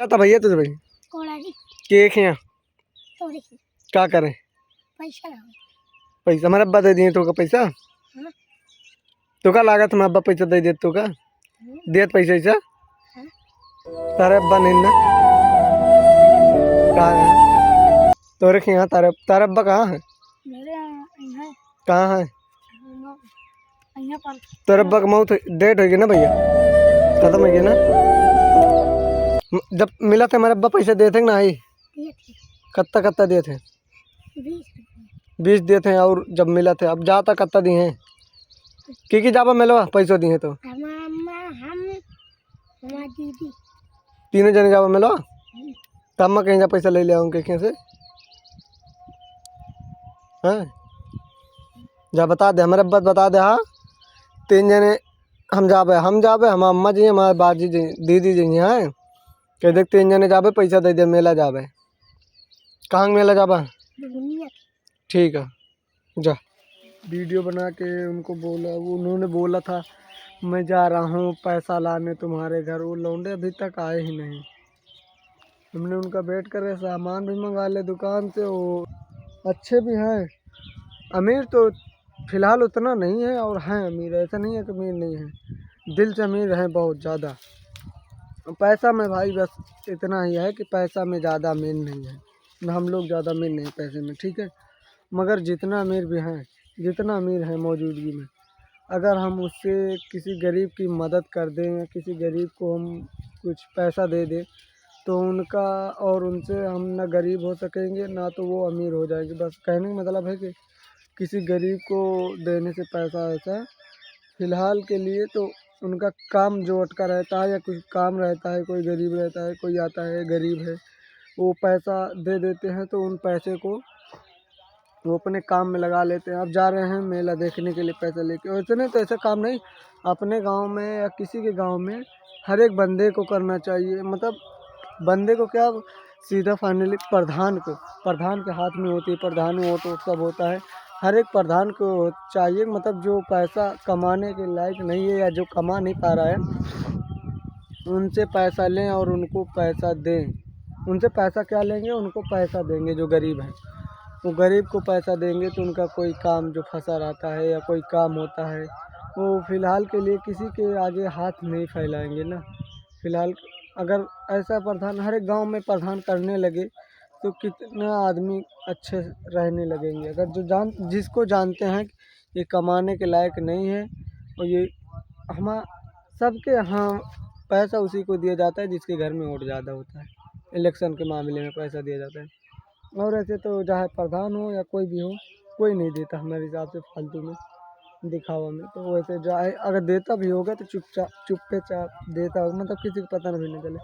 जाता भैया तुझे भाई केक है क्या करें पैसा हमारे अब्बा दे दिए तो का पैसा तो का लागत में अब्बा पैसा दे देते तो का देत पैसा ऐसा तारे अब्बा नहीं ना कहाँ है तो रखे यहाँ तारे तारे अब्बा कहाँ है कहाँ है तेरे अब्बा का मौत डेट होगी ना भैया खत्म होगी ना जब मिला था हमारे अब्बा पैसे दिए थे ना आई कत्ता कत्ता दिए थे 20 दिए थे और जब मिला थे अब जाता कत्ता दिए हैं की जाबा मिलवा पैसों दिए तो तीनों जने जाबा मिलवा तब मैं कहीं जा पैसा ले लिया उनके कहीं से हाँ जा बता दे हमारे अब्बा बता दे हाँ 3 जने हम जाबे हम अम्मा जी हमारे बाजी जी दीदी जी हैं कह देख 3 जने जाबे पैसा दे दे मेला जाबे कहाँ मेला जाबा ठीक है जा वीडियो बना के उनको बोला उन्होंने बोला था मैं जा रहा हूँ पैसा लाने तुम्हारे घर वो लौंडे अभी तक आए ही नहीं हमने उनका वेट कर रहे सामान भी मंगा ले दुकान से वो अच्छे भी हैं अमीर तो फ़िलहाल उतना नहीं है और हैं अमीर ऐसा नहीं है कि अमीर नहीं है दिल से अमीर हैं बहुत ज़्यादा पैसा में भाई बस इतना ही है कि पैसा में ज़्यादा अमीर नहीं है ना हम लोग ज़्यादा अमीर नहीं पैसे में ठीक है मगर जितना अमीर भी हैं जितना अमीर है मौजूदगी में अगर हम उससे किसी गरीब की मदद कर दें या किसी गरीब को हम कुछ पैसा दे दें तो उनका और उनसे हम ना गरीब हो सकेंगे ना तो वो अमीर हो जाएंगे बस कहने का मतलब है कि किसी गरीब को देने से पैसा ऐसा फ़िलहाल के लिए तो उनका काम जो अटका रहता है या कुछ काम रहता है कोई गरीब रहता है कोई आता है गरीब है वो पैसा दे देते हैं तो उन पैसे को वो अपने काम में लगा लेते हैं। अब जा रहे हैं मेला देखने के लिए पैसा लेके वैसे नहीं तो ऐसा काम नहीं अपने गांव में या किसी के गांव में हर एक बंदे को करना चाहिए मतलब बंदे को क्या सीधा फाइनली प्रधान के हाथ में होती है प्रधान वोट सब होता है हर एक प्रधान को चाहिए मतलब जो पैसा कमाने के लायक नहीं है या जो कमा नहीं पा रहा है उनसे पैसा लें और उनको पैसा दें उनसे पैसा क्या लेंगे उनको पैसा देंगे जो गरीब हैं वो गरीब को पैसा देंगे तो उनका कोई काम जो फंसा रहता है या कोई काम होता है वो फ़िलहाल के लिए किसी के आगे हाथ नहीं फैलाएंगे ना फ़िलहाल अगर ऐसा प्रधान हर एक गांव में प्रधान करने लगे तो कितना आदमी अच्छे रहने लगेंगे अगर जो जिसको जानते हैं कि ये कमाने के लायक नहीं है और ये हम सबके यहाँ पैसा उसी को दिया जाता है जिसके घर में वोट ज़्यादा होता है इलेक्शन के मामले में पैसा दिया जाता है और ऐसे तो चाहे प्रधान हो या कोई भी हो कोई नहीं देता हमारे हिसाब से फालतू में दिखावा में तो वैसे जाए अगर देता भी होगा तो चुप्पे चाप देता होगा मतलब किसी को पता भी नहीं चले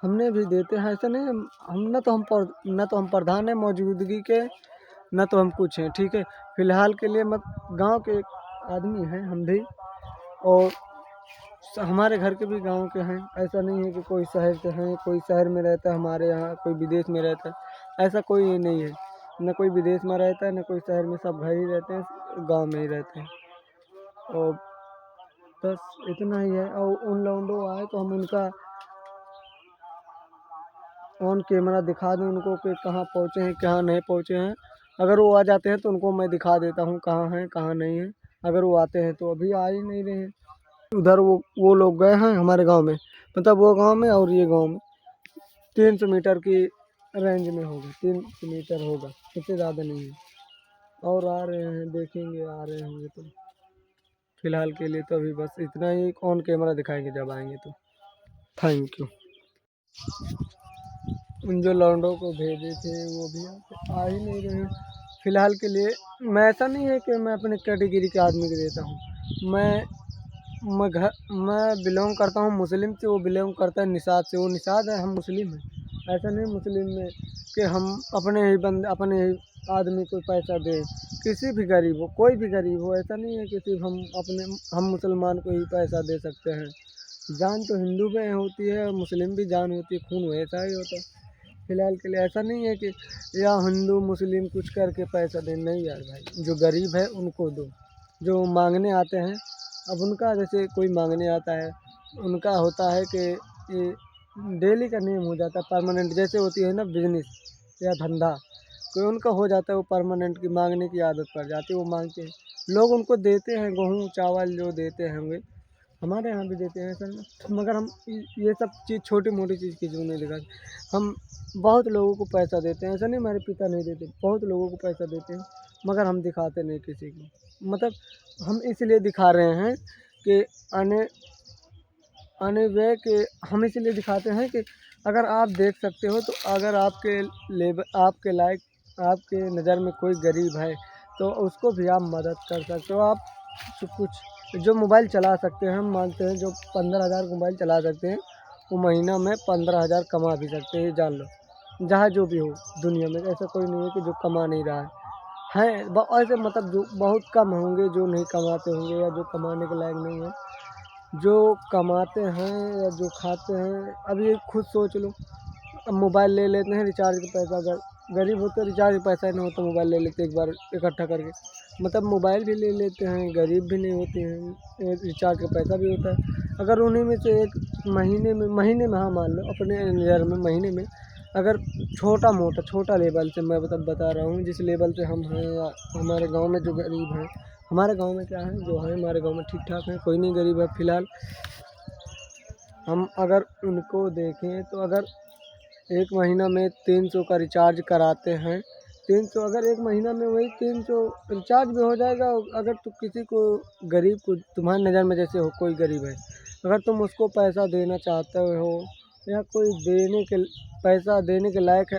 हमने भी देते हैं ऐसा नहीं हम न तो हम प्रधान हैं मौजूदगी के न तो हम कुछ हैं ठीक है फ़िलहाल के लिए मत गांव के आदमी हैं हम भी और हमारे घर के भी गांव के हैं ऐसा नहीं है कि कोई शहर से हैं कोई शहर में रहता है हमारे यहाँ कोई विदेश में रहता है ऐसा कोई नहीं है न कोई विदेश में रहता है न कोई शहर में सब घर ही रहते हैं गांव में ही रहते हैं और बस इतना ही है और उन लौंडों आए तो हम उनका ऑन कैमरा दिखा दें उनको कि कहाँ पहुँचे हैं कहाँ नहीं पहुँचे हैं अगर वो आ जाते हैं तो उनको मैं दिखा देता हूँ कहाँ हैं कहाँ नहीं है अगर वो आते हैं तो अभी आ ही नहीं रहे हैं उधर वो लोग गए हैं हमारे गांव में मतलब वो गांव में और ये गांव में 300 मीटर की रेंज में होगा 300 मीटर होगा इससे ज़्यादा नहीं है और आ रहे हैं देखेंगे आ रहे होंगे तो फ़िलहाल के लिए तो अभी बस इतना ही ऑन कैमरा दिखाएंगे जब आएंगे तो थैंक यू उन जो लौंडों को भेजे थे वो भी आ ही नहीं रहे फ़िलहाल के लिए मैं ऐसा नहीं है कि मैं अपने कैटेगरी के आदमी को देता हूँ मैं बिलोंग करता हूँ मुस्लिम से वो बिलोंग करता है निषाद से वो निषाद है हम मुस्लिम हैं ऐसा नहीं मुस्लिम में कि हम अपने ही आदमी को पैसा दें किसी भी गरीब हो कोई भी गरीब हो ऐसा नहीं है कि सिर्फ हम मुसलमान को ही पैसा दे सकते हैं जान तो हिंदू में होती है मुस्लिम भी जान होती है खून वैसा ही होता है फ़िलहाल के लिए ऐसा नहीं है कि या हिंदू मुस्लिम कुछ करके पैसा दें नहीं यार भाई जो गरीब है उनको दो जो मांगने आते हैं अब उनका जैसे कोई मांगने आता है उनका होता है कि ये डेली का नियम हो जाता है परमानेंट, जैसे होती है ना बिजनेस या धंधा, कोई उनका हो जाता है वो परमानेंट की मांगने की आदत पड़ जाती है, वो मांगते हैं, लोग उनको देते हैं गेहूँ चावल जो देते होंगे, हमारे यहाँ भी देते हैं सर, मगर हम ये सब चीज़ छोटी मोटी चीज़ की जो नहीं दिखाते। हम बहुत लोगों को पैसा देते हैं, ऐसा नहीं हमारे पिता नहीं देते, बहुत लोगों को पैसा देते हैं, मगर हम दिखाते नहीं किसी को। मतलब हम इसलिए दिखा रहे हैं कि आने आने वे कि हम इसलिए दिखाते हैं कि अगर आप देख सकते हो तो अगर आपके लेवल आपके लायक आपके नज़र में कोई गरीब है तो उसको भी आप मदद कर सकते हो। आप कुछ जो मोबाइल चला सकते हैं, हम मानते हैं जो 15,000 मोबाइल चला सकते हैं वो महीना में 15,000 कमा भी सकते हैं, जान लो। जहाँ जो भी हो दुनिया में ऐसा कोई नहीं है कि जो कमा नहीं रहा है ऐसे मतलब जो बहुत कम होंगे जो नहीं कमाते होंगे या जो कमाने के लायक नहीं है, जो कमाते हैं या जो खाते हैं। अब ये खुद सोच लो, अब मोबाइल ले लेते हैं रिचार्ज का पैसा, अगर गरीब होते रिचार्ज का पैसा नहीं होता मोबाइल ले लेते एक बार इकट्ठा करके, मतलब मोबाइल भी ले लेते हैं, गरीब भी नहीं होते हैं, रिचार्ज का पैसा भी होता है। अगर उन्हीं में से एक महीने में हाँ मान लो अपने नज़र में महीने में अगर छोटा लेवल से मैं बता रहा हूँ जिस लेवल से हम हैं या हमारे गांव में जो गरीब हैं, हमारे गांव में क्या है जो है हमारे गांव में ठीक ठाक है, कोई नहीं गरीब है फिलहाल। हम अगर उनको देखें तो अगर एक महीना में 300 का रिचार्ज कराते हैं, 300 अगर एक महीना में वही 300 रिचार्ज भी हो जाएगा। अगर तुम किसी को गरीब को तुम्हारी नज़र में जैसे हो कोई गरीब है, अगर तुम उसको पैसा देना चाहते हो या कोई पैसा देने के लायक है,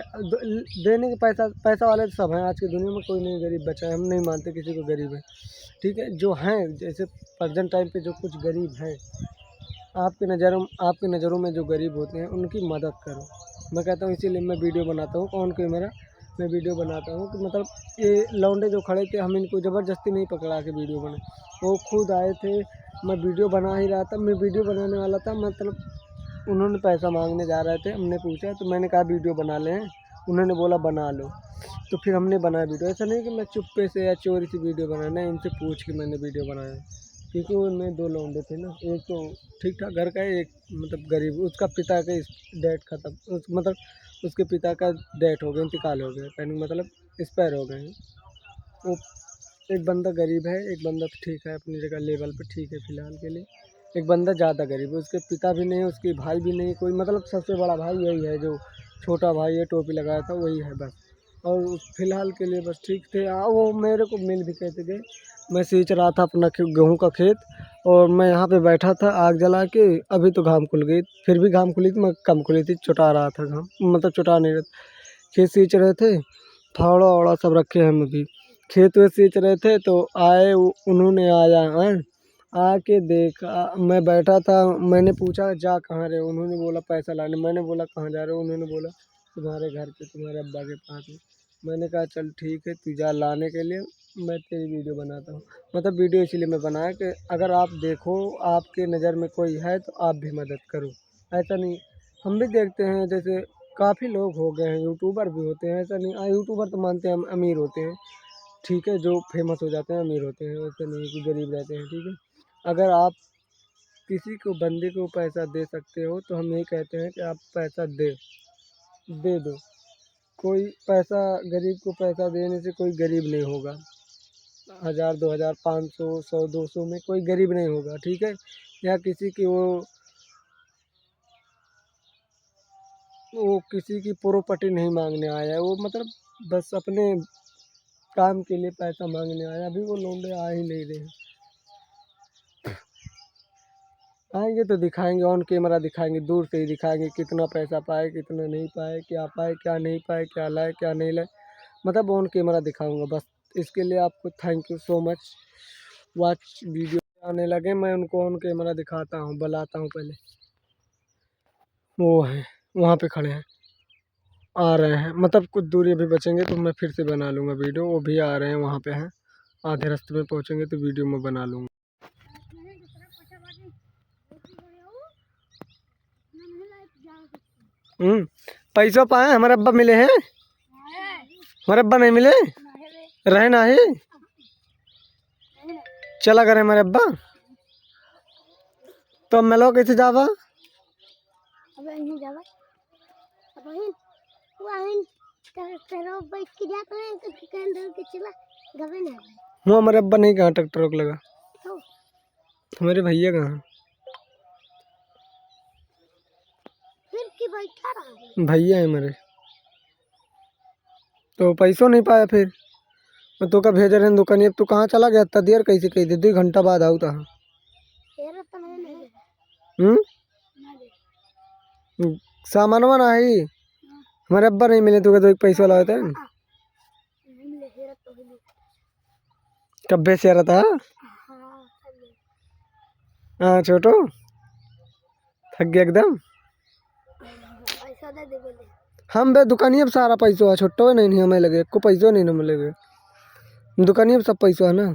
देने के पैसा वाले तो सब हैं आज की दुनिया में, कोई नहीं गरीब बचा है, हम नहीं मानते किसी को गरीब है, ठीक है। जो हैं जैसे प्रेजेंट टाइम पे जो कुछ गरीब हैं आपके नज़रों में जो गरीब होते हैं उनकी मदद करो। मैं कहता हूँ इसीलिए मैं वीडियो बनाता हूँ, कौन कोई मेरा मैं वीडियो बनाता हूँ कि मतलब ये लौंडे जो खड़े थे हम इनको ज़बरदस्ती नहीं पकड़ा के वीडियो बनाए, वो खुद आए थे, मैं वीडियो बना ही रहा था, मैं वीडियो बनाने वाला था, मतलब उन्होंने पैसा मांगने जा रहे थे, हमने पूछा तो मैंने कहा वीडियो बना लें, उन्होंने बोला बना लो, तो फिर हमने बनाया वीडियो। ऐसा नहीं कि मैं चुप्पे से या चोरी से वीडियो बनाया, नहीं इनसे पूछ के मैंने वीडियो बनाया, क्योंकि उनमें 2 लौंडे थे ना, एक तो ठीक ठाक घर का है, एक मतलब गरीब, उसका पिता का डेथ खत्म मतलब उसके पिता का डेथ हो गया, इंतकाल हो गया, कहने का मतलब एक्सपायर हो गए हैं। वो एक बंदा गरीब है, एक बंदा तो ठीक है अपनी जगह लेवल पे ठीक है फ़िलहाल के लिए, एक बंदा ज़्यादा गरीब है, उसके पिता भी नहीं, उसके भाई भी नहीं, कोई मतलब सबसे बड़ा भाई यही है, जो छोटा भाई है टोपी लगाया था वही है बस। और फ़िलहाल के लिए बस ठीक थे। वो मेरे को मिल भी कहते थे, मैं सींच रहा था अपना गेहूँ का खेत और मैं यहाँ पे बैठा था आग जला के, अभी तो घाम खुल गई, फिर भी घाम खुली थी मैं कम खुली थी, चुटा रहा था घाम, मतलब चुटा नहीं रहा, खेत सींच रहे थे, फावड़ा वावड़ा सब रखे हैं हम अभी, खेत वेत सींच रहे थे तो आए उन्होंने आया हैं, आके देखा मैं बैठा था, मैंने पूछा जा कहाँ रहे हो, उन्होंने बोला पैसा लाने, मैंने बोला कहाँ जा रहे हो, उन्होंने बोला तुम्हारे घर पे तुम्हारे अब्बा के पास में। मैंने कहा चल ठीक है तू जा लाने के लिए, मैं तेरी वीडियो बनाता हूँ। मतलब वीडियो इसीलिए मैं बनाया कि अगर आप देखो आपके नज़र में कोई है तो आप भी मदद करो, ऐसा नहीं। हम भी देखते हैं जैसे काफ़ी लोग हो गए हैं, यूट्यूबर भी होते हैं, ऐसा नहीं यूट्यूबर तो मानते हैं हम अमीर होते हैं, ठीक है, जो फेमस हो जाते हैं अमीर होते हैं, वैसे नहीं कि गरीब रहते हैं, ठीक है। अगर आप किसी को बंदे को पैसा दे सकते हो तो हम यही कहते हैं कि आप पैसा दे दो। कोई पैसा गरीब को पैसा देने से कोई गरीब नहीं होगा, 1000 2000 500 100 200 में कोई गरीब नहीं होगा, ठीक है। या किसी की वो किसी की प्रॉपर्टी नहीं मांगने आया है, वो मतलब बस अपने काम के लिए पैसा मांगने आया, अभी वो लौंडे आ ही नहीं रहे, आएंगे तो दिखाएंगे ऑन कैमरा, दिखाएंगे दूर से ही दिखाएंगे कितना पैसा पाए कितना नहीं पाए क्या नहीं पाए, क्या लाए क्या नहीं लाए, मतलब ऑन कैमरा दिखाऊंगा बस। इसके लिए आपको thank you so much watch video आने लगे, मैं उनको ऑन कैमरा दिखाता हूँ, बुलाता हूँ पहले, वो हैं वहाँ पे खड़े हैं, आ रहे हैं, मतलब कुछ दूरी अभी बचेंगे तो मैं फिर से बना लूँगा वीडियो, वो भी आ रहे हैं वहाँ पे हैं, आधे रास्ते में पहुँचेंगे तो वीडियो मैं बना लूँगा। पैसों पाए हमारे अब्बा मिले हैं, हमारे अब्बा नहीं मिले रहे ना ही चला करे हमारे अब्बा, तो मिलो कैसे जावा अब नहीं जावा अब हिन वाहिन तेरो बाइक की जाता है के अंदर के चला गवे ना वो हमारे अब्बा नहीं कहाँ ट्रैक्टर रोक लगा तो हमारे भैया कहाँ फिर की बैठा रहा भैया है मेरे तो पैसों नहीं पाया फिर मैं तो का भेज रहे हैं दुकानी अब तू कहाँ चला गया इतना देर कैसे कही थी 2 घंटा बाद आऊ था तेरा तो नहीं दे हम्म ना दे सामानवा ना ही हमारे अब्बा नहीं मिले तो एक पैसा लगाए थे नहीं मिले तेरा तो ही कब बेच रहा था हां हाँ छोटो थक गया एकदम पैसा दे दे बोले हम बे दुकानिए पे सारा पैसा है छोटो नहीं हमें लगे को पैसों नहीं मिलेगा दुकानिए पे सब पैसा है ना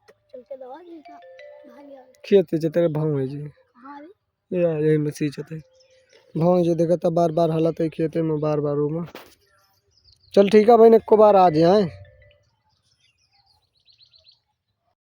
चल के दवा दी का भाग गया खेत पे तेरे भाव है जी हां या यही मसीह चते भाव जो देखा था बार बार हालत है खेते में बार बार में चल ठीक है भाई ने को बार आ जाए